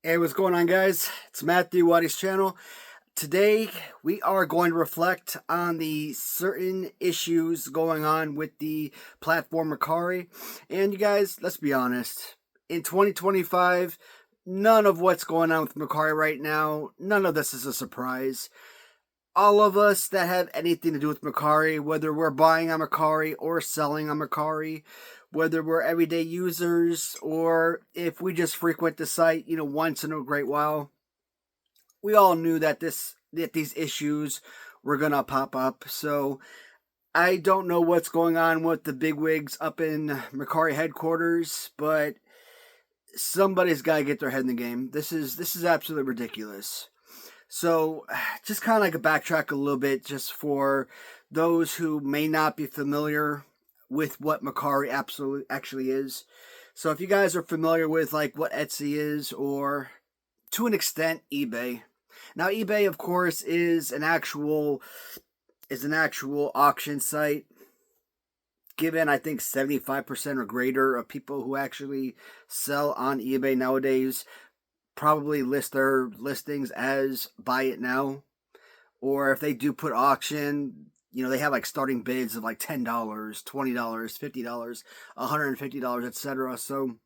Hey, what's going on, guys? It's Matthew Waddy's channel. Today, we are going to reflect on the certain issues going on with the platform Mercari. And you guys, let's be honest. In 2025, none of what's going on with Mercari right now, none of this is a surprise. All of us that have anything to do with Mercari, whether we're buying on Mercari or selling on Mercari, whether we're everyday users or if we just frequent the site, once in a great while, we all knew that these issues were gonna pop up. So I don't know what's going on with the bigwigs up in Mercari headquarters, but somebody's got to get their head in the game. This is absolutely ridiculous. So, just kind of like a backtrack a little bit, just for those who may not be familiar with what Mercari absolutely actually is. So, if you guys are familiar with like what Etsy is, or to an extent eBay. Now, eBay, of course, is an actual auction site. Given, I think 75% or greater of people who actually sell on eBay nowadays probably list their listings as buy it now, or if they do put auction, they have like starting bids of like $10, $20, $50, $150, etc. So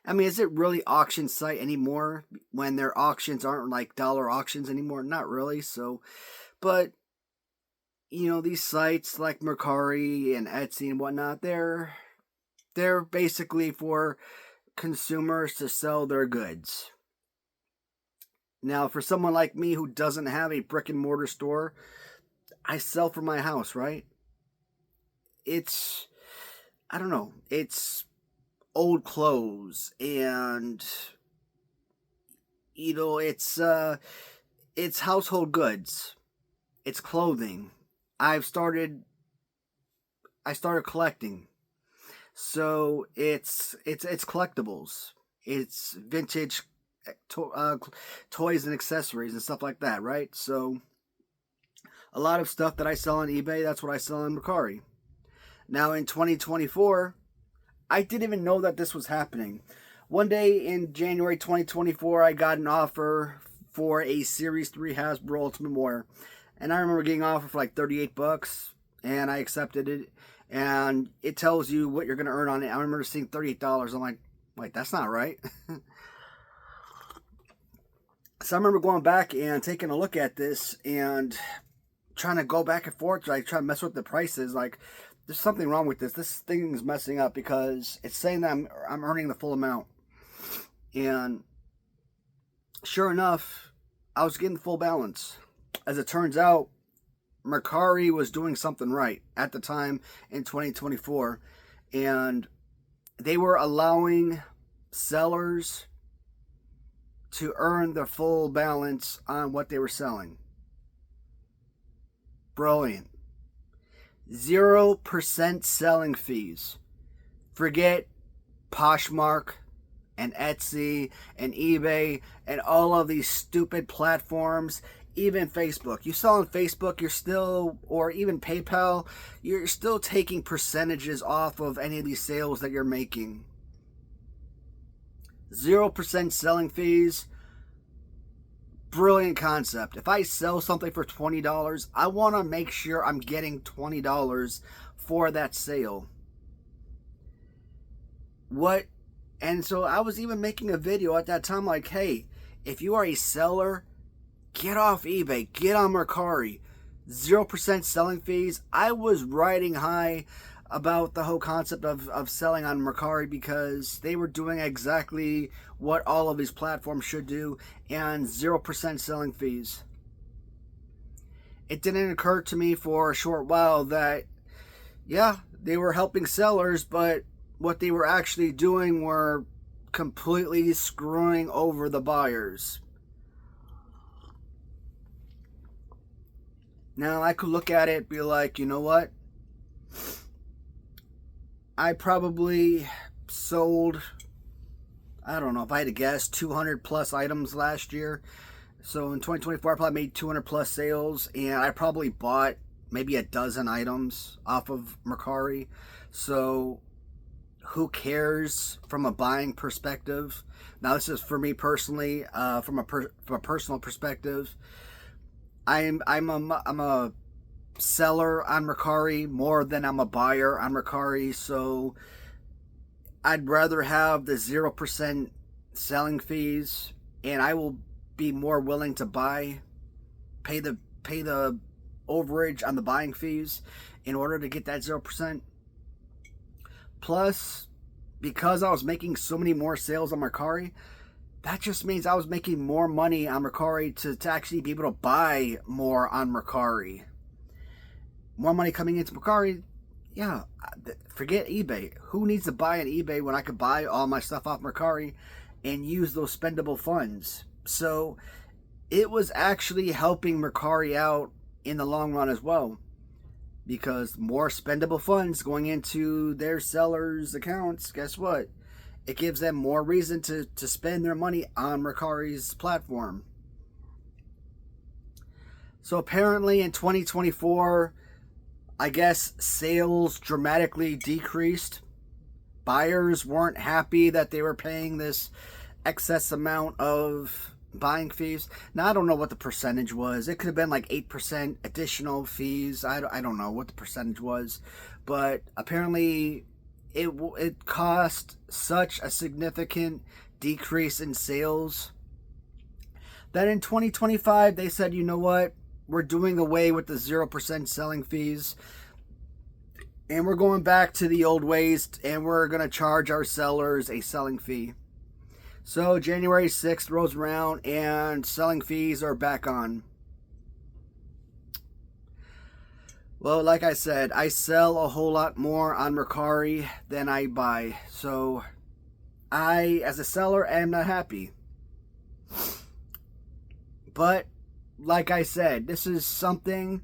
I mean, is it really auction site anymore when their auctions aren't like dollar auctions anymore? Not really. So, but these sites like Mercari and Etsy and whatnot, they're basically for consumers to sell their goods. Now, for someone like me who doesn't have a brick and mortar store, I sell from my house, right? It's, I don't know, it's old clothes and, it's household goods. It's clothing. I started collecting. So it's collectibles. It's vintage toys and accessories and stuff like that, right? So a lot of stuff that I sell on eBay, that's what I sell on Mercari. Now in 2024, I didn't even know that this was happening. One day in January 2024, I got an offer for a Series 3 Hasbro Ultimate Warrior. And I remember getting offered for like $38, and I accepted it. And it tells you what you're going to earn on it. I remember seeing $38. I'm like, wait, that's not right. So I remember going back and taking a look at this and trying to go back and forth, like trying to mess with the prices. Like, there's something wrong with this. This thing is messing up because it's saying that I'm earning the full amount. And sure enough, I was getting the full balance. As it turns out, Mercari was doing something right at the time in 2024, and they were allowing sellers to earn the full balance on what they were selling. Brilliant. 0% selling fees. Forget Poshmark and Etsy and eBay and all of these stupid platforms. Even Facebook. You sell on Facebook, you're still, or even PayPal, you're still taking percentages off of any of these sales that you're making. 0% selling fees. Brilliant concept. If I sell something for $20, I want to make sure I'm getting $20 for that sale. And so I was even making a video at that time like, hey, if you are a seller, get off eBay, get on Mercari. 0% selling fees. I was riding high about the whole concept of selling on Mercari because they were doing exactly what all of these platforms should do, and 0% selling fees. It didn't occur to me for a short while that, yeah, they were helping sellers, but what they were actually doing were completely screwing over the buyers. Now, I could look at it and be like, you know what? I probably sold, I don't know, if I had to guess, 200 plus items last year. So in 2024, I probably made 200 plus sales, and I probably bought maybe a dozen items off of Mercari. So who cares from a buying perspective? Now, this is for me personally, from a personal perspective. I'm a seller on Mercari more than I'm a buyer on Mercari, so I'd rather have the 0% selling fees, and I will be more willing to pay the overage on the buying fees in order to get that 0%. Plus, because I was making so many more sales on Mercari, that just means I was making more money on Mercari to actually be able to buy more on Mercari. More money coming into Mercari, yeah, forget eBay. Who needs to buy on eBay when I could buy all my stuff off Mercari and use those spendable funds? So it was actually helping Mercari out in the long run as well, because more spendable funds going into their sellers' accounts, guess what? It gives them more reason to spend their money on Mercari's platform. So apparently in 2024, I guess sales dramatically decreased. Buyers weren't happy that they were paying this excess amount of buying fees. Now, I don't know what the percentage was. It could have been like 8% additional fees. I don't know what the percentage was. But apparently it cost such a significant decrease in sales that in 2025 they said, you know what, we're doing away with the 0% selling fees and we're going back to the old ways, and we're going to charge our sellers a selling fee. So January 6th rolls around and selling fees are back on. Well, like I said, I sell a whole lot more on Mercari than I buy. So I, as a seller, am not happy. But like I said, this is something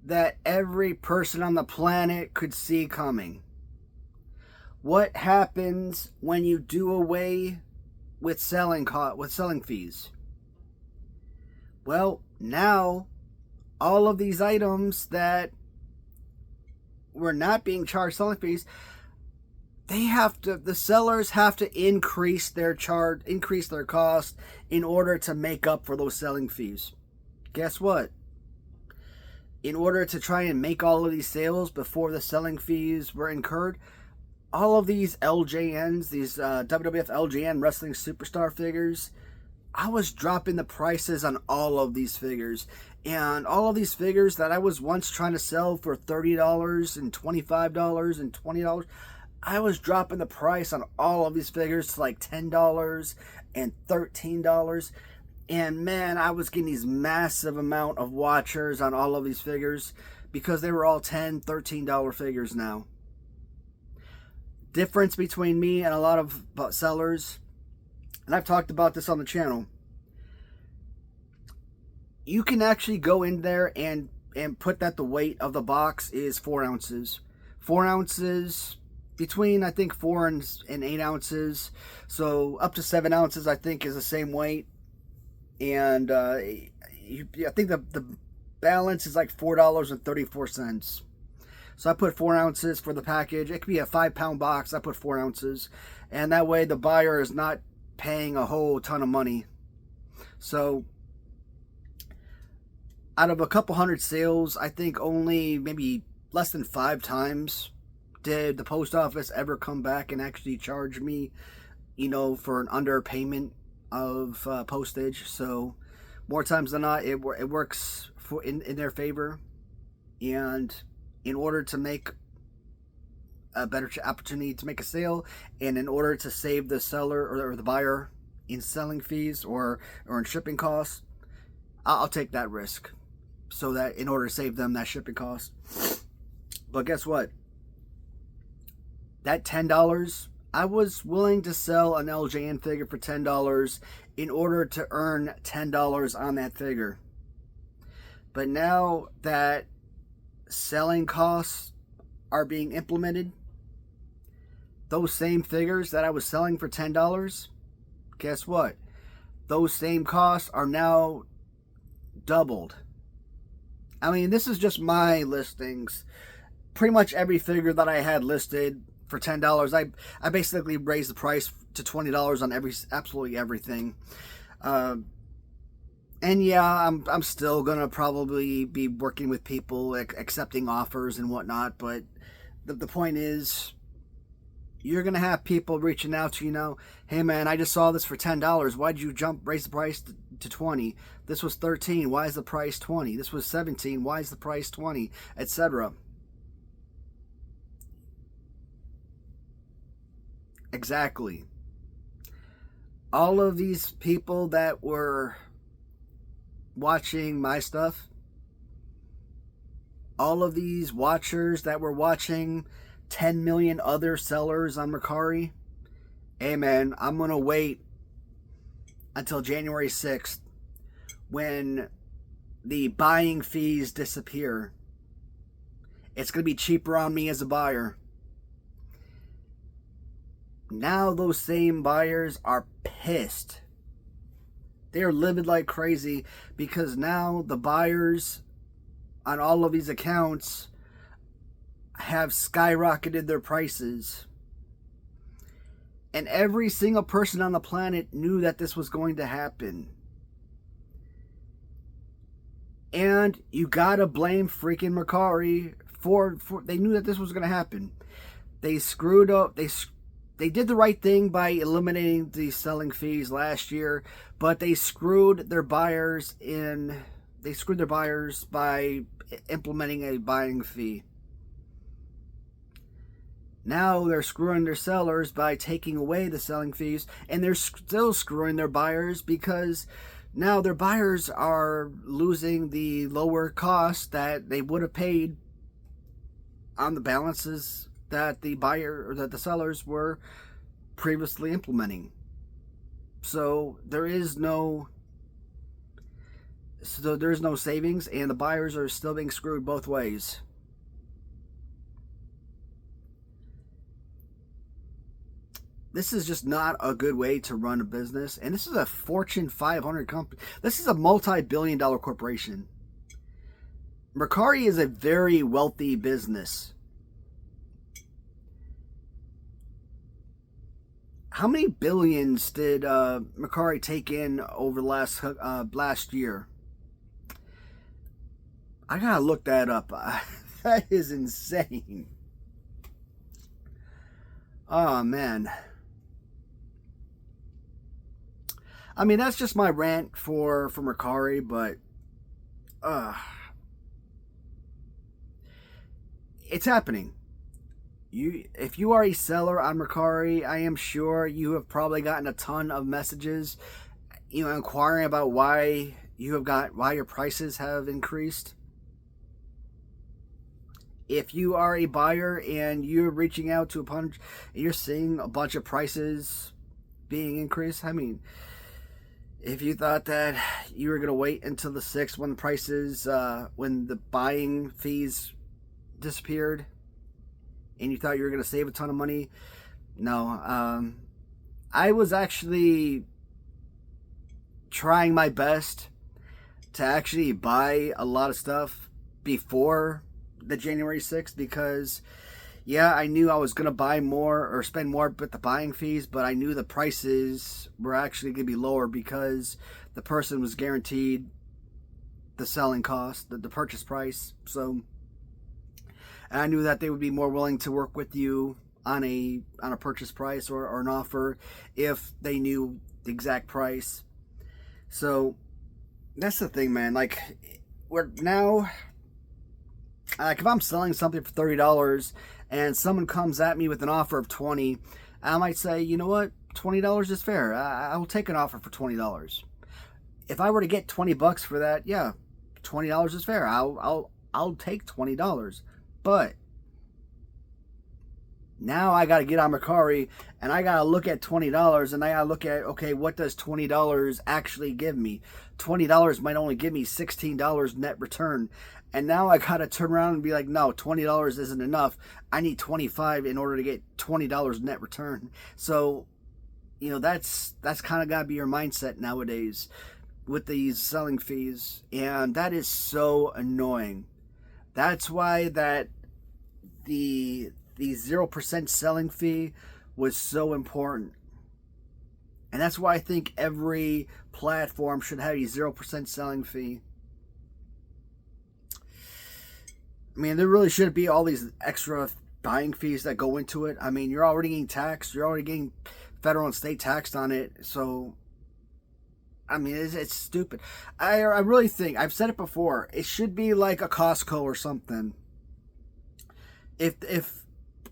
that every person on the planet could see coming. What happens when you do away with selling fees? Well, now all of these items that were not being charged selling fees, the sellers have to increase their cost in order to make up for those selling fees. Guess what? In order to try and make all of these sales before the selling fees were incurred, all of these LJNs, these WWF LJN Wrestling Superstar figures, I was dropping the prices on all of these figures. And all of these figures that I was once trying to sell for $30 and $25 and $20, I was dropping the price on all of these figures to like $10 and $13. And man, I was getting these massive amount of watchers on all of these figures because they were all $10, $13 figures now. Difference between me and a lot of sellers, and I've talked about this on the channel, you can actually go in there and put that the weight of the box is 4 ounces. 4 ounces, between I think 4 and 8 ounces. So up to 7 ounces I think is the same weight. And I think the balance is like $4.34. So I put 4 ounces for the package. It could be a 5-pound box. I put 4 ounces. And that way the buyer is not paying a whole ton of money. So out of a couple hundred sales, I think only maybe less than 5 times did the post office ever come back and actually charge me, for an underpayment of postage. So more times than not, it works in their favor. And in order to make a better opportunity to make a sale, and in order to save the seller or the buyer in selling fees or in shipping costs, I'll take that risk, so that in order to save them that shipping cost. But guess what? That $10, I was willing to sell an LJN figure for $10 in order to earn $10 on that figure. But now that selling costs are being implemented, those same figures that I was selling for $10, guess what? Those same costs are now doubled. I mean, this is just my listings. Pretty much every figure that I had listed for $10. I basically raised the price to $20 on absolutely everything. And yeah, I'm still gonna probably be working with people, accepting offers and whatnot. But the point is, you're gonna have people reaching out to you now. Hey man, I just saw this for $10. Why'd you raise the price to 20? This was 13. Why is the price 20? This was 17. Why is the price 20? Etc. Exactly. All of these people that were watching my stuff, all of these watchers that were watching 10 million other sellers on Mercari, hey man, I'm gonna wait until January 6th when the buying fees disappear. It's gonna be cheaper on me as a buyer. Now those same buyers are pissed. They're living like crazy because now the buyers on all of these accounts have skyrocketed their prices. And every single person on the planet knew that this was going to happen. And you gotta blame freaking Mercari for they knew that this was going to happen. They screwed up. They did the right thing by eliminating the selling fees last year, but they screwed their buyers by implementing a buying fee. Now they're screwing their sellers by taking away the selling fees, and they're still screwing their buyers because now their buyers are losing the lower cost that they would have paid on the balances that the buyer or that the sellers were previously implementing. So there's no savings, and the buyers are still being screwed both ways. This is just not a good way to run a business, and this is a Fortune 500 company. This is a multi-billion-dollar corporation. Mercari is a very wealthy business. How many billions did Mercari take in over the last year? I gotta look that up. That is insane. Oh man. I mean, that's just my rant for Mercari, but it's happening. If you are a seller on Mercari, I am sure you have probably gotten a ton of messages, inquiring about why your prices have increased. If you are a buyer and you're reaching out to you're seeing a bunch of prices being increased. I mean, if you thought that you were gonna wait until the 6th when when the buying fees disappeared, and you thought you were going to save a ton of money. No. I was actually trying my best to actually buy a lot of stuff before the January 6th because, yeah, I knew I was going to buy more or spend more with the buying fees, but I knew the prices were actually going to be lower because the person was guaranteed the selling cost, the purchase price. So I knew that they would be more willing to work with you on a purchase price or an offer if they knew the exact price. So that's the thing, man. Like, we're now, like, if I'm selling something for $30 and someone comes at me with an offer of $20, I might say, you know what, $20 is fair. I will take an offer for $20. If I were to get $20 for that, yeah, $20 is fair. I'll take $20. But now I got to get on Mercari and I got to look at $20 and I got to look at, okay, what does $20 actually give me? $20 might only give me $16 net return. And now I got to turn around and be like, no, $20 isn't enough. I need $25 in order to get $20 net return. So, that's kind of got to be your mindset nowadays with these selling fees. And that is so annoying. That's why that the the 0% selling fee was so important. And that's why I think every platform should have a 0% selling fee. I mean, there really shouldn't be all these extra buying fees that go into it. I mean, you're already getting taxed. You're already getting federal and state taxed on it. So, I mean, it's stupid. I really think, I've said it before, it should be like a Costco or something. If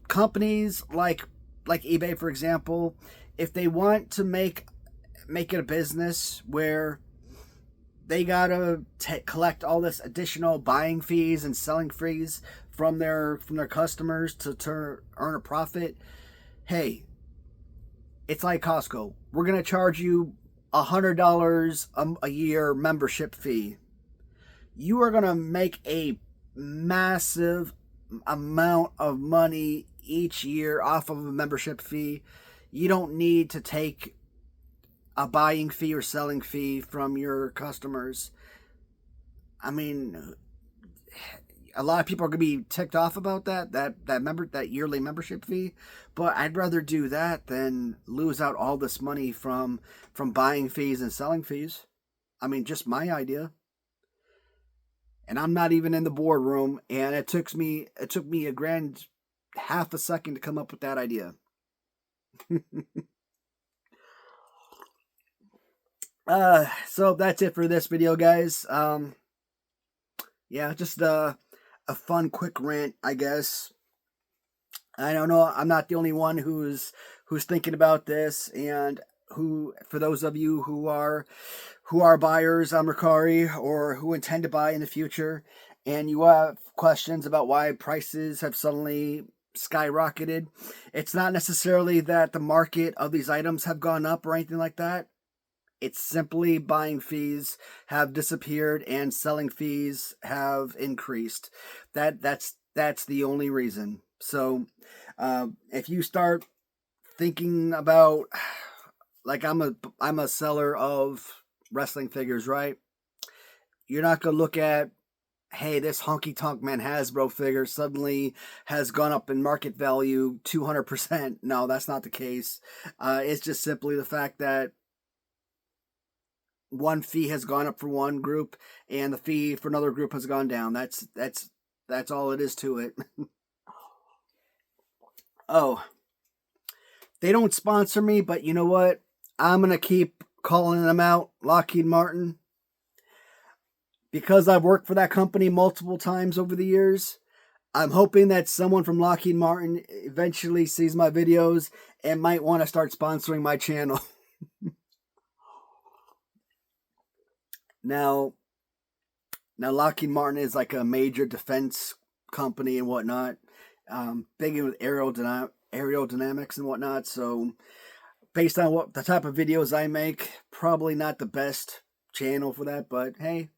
companies like eBay, for example, if they want to make it a business where they gotta collect all this additional buying fees and selling fees from their customers to earn a profit, hey, it's like Costco. We're gonna charge you $100 a year membership fee. You are gonna make a massive amount of money each year off of a membership fee. You don't need to take a buying fee or selling fee from your customers. I mean, a lot of people are going to be ticked off about that yearly membership fee, but I'd rather do that than lose out all this money from buying fees and selling fees. I mean, just my idea. And I'm not even in the boardroom, and it took me a grand half a second to come up with that idea. So that's it for this video, guys. Yeah, just a fun, quick rant, I guess. I don't know. I'm not the only one who's thinking about this, and for those of you who are buyers on Mercari or who intend to buy in the future, and you have questions about why prices have suddenly skyrocketed, it's not necessarily that the market of these items have gone up or anything like that. It's simply buying fees have disappeared and selling fees have increased. That's the only reason. So if you start thinking about, like, I'm a seller of wrestling figures, right? You're not gonna look at, hey, this honky tonk man Hasbro figure suddenly has gone up in market value 200%. No, that's not the case. It's just simply the fact that one fee has gone up for one group and the fee for another group has gone down. That's all it is to it. Oh, they don't sponsor me, but you know what? I'm going to keep calling them out, Lockheed Martin. Because I've worked for that company multiple times over the years, I'm hoping that someone from Lockheed Martin eventually sees my videos and might want to start sponsoring my channel. Now Lockheed Martin is like a major defense company and whatnot, big with aerodynamics and whatnot. So based on what the type of videos I make, probably not the best channel for that. But hey,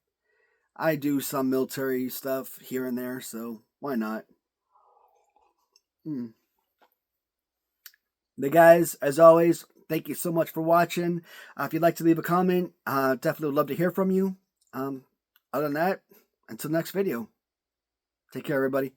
I do some military stuff here and there, so why not? The guys, as always, thank you so much for watching. If you'd like to leave a comment, definitely would love to hear from you. Other than that, until next video, take care, everybody.